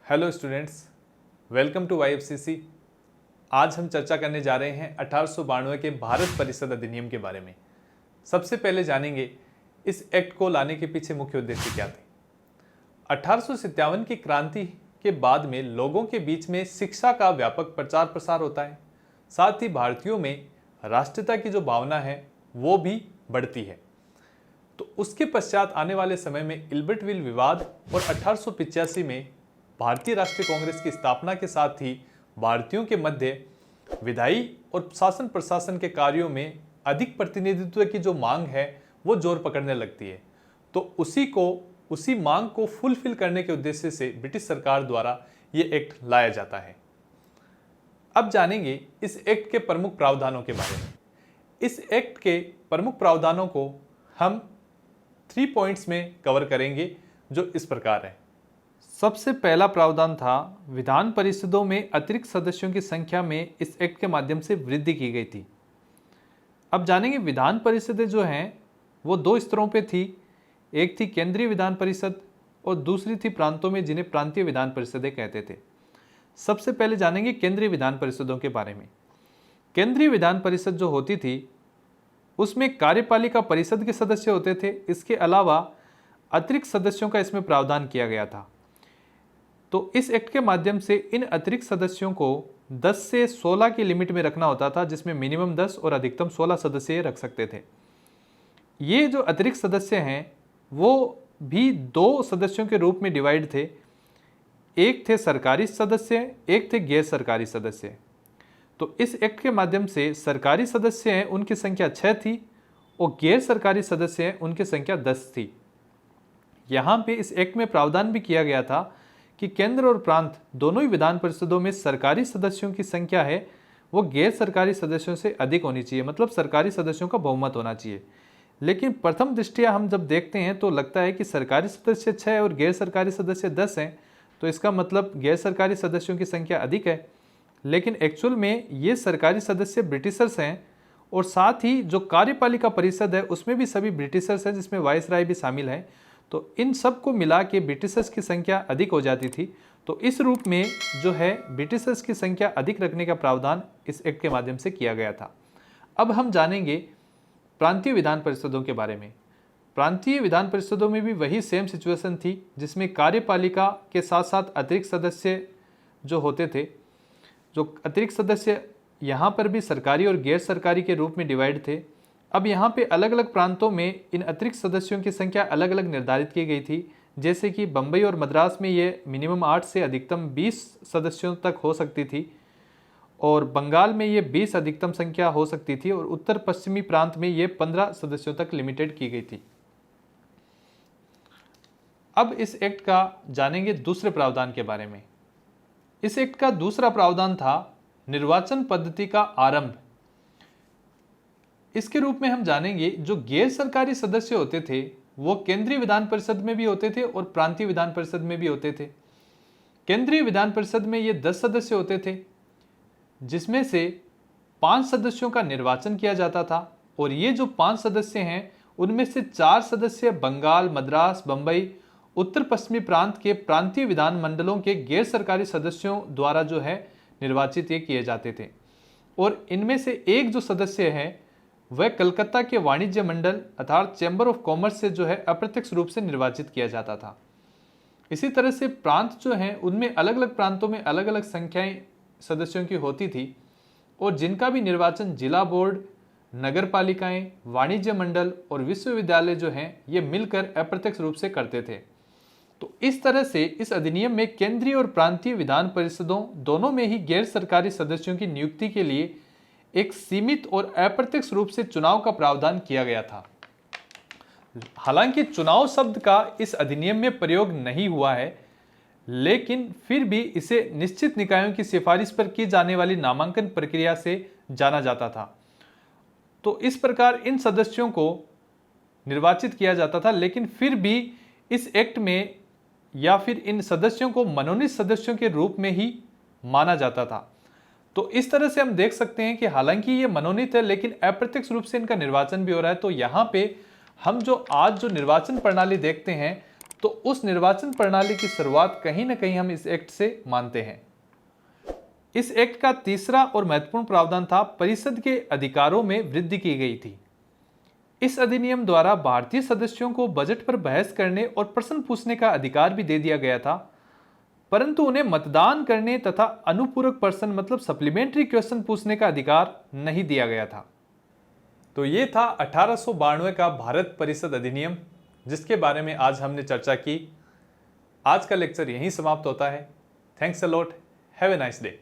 Hello students, welcome to YFCC। आज हम चर्चा करने जा रहे हैं 1892 के भारत परिषद अधिनियम के बारे में। सबसे पहले जानेंगे इस एक्ट को लाने के पीछे मुख्य उद्देश्य क्या थे। 1857 की क्रांति के बाद में लोगों के बीच में शिक्षा का व्यापक प्रचार प्रसार होता है, साथ ही भारतीयों में राष्ट्रीयता की जो भावना है वो भी बढ़ती है। तो उसके पश्चात आने वाले समय में इल्बर्टविल विवाद और 1885 में भारतीय राष्ट्रीय कांग्रेस की स्थापना के साथ ही भारतीयों के मध्य विधायी और शासन प्रशासन के कार्यों में अधिक प्रतिनिधित्व की जो मांग है वो जोर पकड़ने लगती है। तो उसी मांग को फुलफिल करने के उद्देश्य से ब्रिटिश सरकार द्वारा ये एक्ट लाया जाता है। अब जानेंगे इस एक्ट के प्रमुख प्रावधानों के बारे में। इस एक्ट के प्रमुख प्रावधानों को हम 3 पॉइंट्स में कवर करेंगे, जो इस प्रकार है। सबसे पहला प्रावधान था विधान परिषदों में अतिरिक्त सदस्यों की संख्या में इस एक्ट के माध्यम से वृद्धि की गई थी। अब जानेंगे विधान परिषदें जो हैं वो 2 स्तरों पे थी। एक थी केंद्रीय विधान परिषद और दूसरी थी प्रांतों में, जिन्हें प्रांतीय विधान परिषदें कहते थे। सबसे पहले जानेंगे केंद्रीय विधान परिषदों के बारे में। केंद्रीय विधान परिषद जो होती थी उसमें कार्यपालिका परिषद के सदस्य होते थे। इसके अलावा अतिरिक्त सदस्यों का इसमें प्रावधान किया गया था। तो इस एक्ट के माध्यम से इन अतिरिक्त सदस्यों को 10 से 16 की लिमिट में रखना होता था, जिसमें मिनिमम 10 और अधिकतम 16 सदस्य रख सकते थे। ये जो अतिरिक्त सदस्य हैं वो भी 2 सदस्यों के रूप में डिवाइड थे। एक थे सरकारी सदस्य, एक थे गैर सरकारी सदस्य। तो इस एक्ट के माध्यम से सरकारी सदस्य हैं उनकी संख्या 6 थी और गैर सरकारी सदस्य हैं उनकी संख्या 10 थी। यहाँ पे इस एक्ट में प्रावधान भी किया गया था कि केंद्र और प्रांत दोनों ही विधान परिषदों में सरकारी सदस्यों की संख्या है वो गैर सरकारी सदस्यों से अधिक होनी चाहिए, मतलब सरकारी सदस्यों का बहुमत होना चाहिए। लेकिन प्रथम दृष्टया हम जब देखते हैं तो लगता है कि सरकारी सदस्य 6 और गैर सरकारी सदस्य 10 हैं, तो इसका मतलब गैर सरकारी सदस्यों की संख्या अधिक है। लेकिन एक्चुअल में ये सरकारी सदस्य ब्रिटिशर्स हैं और साथ ही जो कार्यपालिका परिषद है उसमें भी सभी ब्रिटिशर्स हैं, जिसमें वायसराय भी शामिल है। तो इन सब को मिला के ब्रिटिशर्स की संख्या अधिक हो जाती थी। तो इस रूप में जो है ब्रिटिशर्स की संख्या अधिक रखने का प्रावधान इस एक्ट के माध्यम से किया गया था। अब हम जानेंगे प्रांतीय विधान परिषदों के बारे में। प्रांतीय विधान परिषदों में भी वही सेम सिचुएशन थी, जिसमें कार्यपालिका के साथ साथ अतिरिक्त सदस्य जो होते थे। जो अतिरिक्त सदस्य यहाँ पर भी सरकारी और गैर सरकारी के रूप में डिवाइड थे। अब यहाँ पे अलग अलग प्रांतों में इन अतिरिक्त सदस्यों की संख्या अलग अलग निर्धारित की गई थी। जैसे कि बम्बई और मद्रास में ये मिनिमम 8 से अधिकतम 20 सदस्यों तक हो सकती थी, और बंगाल में ये 20 अधिकतम संख्या हो सकती थी, और उत्तर पश्चिमी प्रांत में ये 15 सदस्यों तक लिमिटेड की गई थी। अब इस एक्ट का जानेंगे दूसरे प्रावधान के बारे में। इस एक्ट का दूसरा प्रावधान था निर्वाचन पद्धति का आरंभ। इसके रूप में हम जानेंगे जो गैर सरकारी सदस्य होते थे वो केंद्रीय विधान परिषद में भी होते थे और प्रांतीय विधान परिषद में भी होते थे। केंद्रीय विधान परिषद में ये 10 सदस्य होते थे, जिसमें से 5 सदस्यों का निर्वाचन किया जाता था, और ये जो 5 सदस्य हैं उनमें से 4 सदस्य बंगाल, मद्रास, बंबई, उत्तर पश्चिमी प्रांत के प्रांतीय विधान मंडलों के गैर सरकारी सदस्यों द्वारा जो है निर्वाचित ये किए जाते थे, और इनमें से एक जो सदस्य है वह कलकत्ता के वाणिज्य मंडल अर्थात चैम्बर ऑफ कॉमर्स से जो है अप्रत्यक्ष रूप से निर्वाचित किया जाता था। इसी तरह से प्रांत जो हैं उनमें अलग अलग प्रांतों में अलग अलग संख्याएं सदस्यों की होती थी, और जिनका भी निर्वाचन जिला बोर्ड, नगर पालिकाएं, वाणिज्य मंडल और विश्वविद्यालय जो हैं ये मिलकर अप्रत्यक्ष रूप से करते थे। तो इस तरह से इस अधिनियम में केंद्रीय और प्रांतीय विधान परिषदों दोनों में ही गैर सरकारी सदस्यों की नियुक्ति के लिए एक सीमित और अप्रत्यक्ष रूप से चुनाव का प्रावधान किया गया था। हालांकि चुनाव शब्द का इस अधिनियम में प्रयोग नहीं हुआ है, लेकिन फिर भी इसे निश्चित निकायों की सिफारिश पर की जाने वाली नामांकन प्रक्रिया से जाना जाता था। तो इस प्रकार इन सदस्यों को निर्वाचित किया जाता था, लेकिन फिर भी इस एक्ट में या फिर इन सदस्यों को मनोनीत सदस्यों के रूप में ही माना जाता था। तो इस तरह से हम देख सकते हैं कि हालांकि ये मनोनीत है, लेकिन अप्रत्यक्ष रूप से इनका निर्वाचन भी हो रहा है। तो यहाँ पे हम जो आज जो निर्वाचन प्रणाली देखते हैं तो उस निर्वाचन प्रणाली की शुरुआत कहीं ना कहीं हम इस एक्ट से मानते हैं। इस एक्ट का तीसरा और महत्वपूर्ण प्रावधान था परिषद के अधिकारों में वृद्धि की गई थी। इस अधिनियम द्वारा भारतीय सदस्यों को बजट पर बहस करने और प्रश्न पूछने का अधिकार भी दे दिया गया था, परंतु उन्हें मतदान करने तथा अनुपूरक प्रश्न मतलब सप्लीमेंट्री क्वेश्चन पूछने का अधिकार नहीं दिया गया था। तो ये था 1892 का भारत परिषद अधिनियम, जिसके बारे में आज हमने चर्चा की। आज का लेक्चर यहीं समाप्त होता है। Thanks a lot, have a nice day.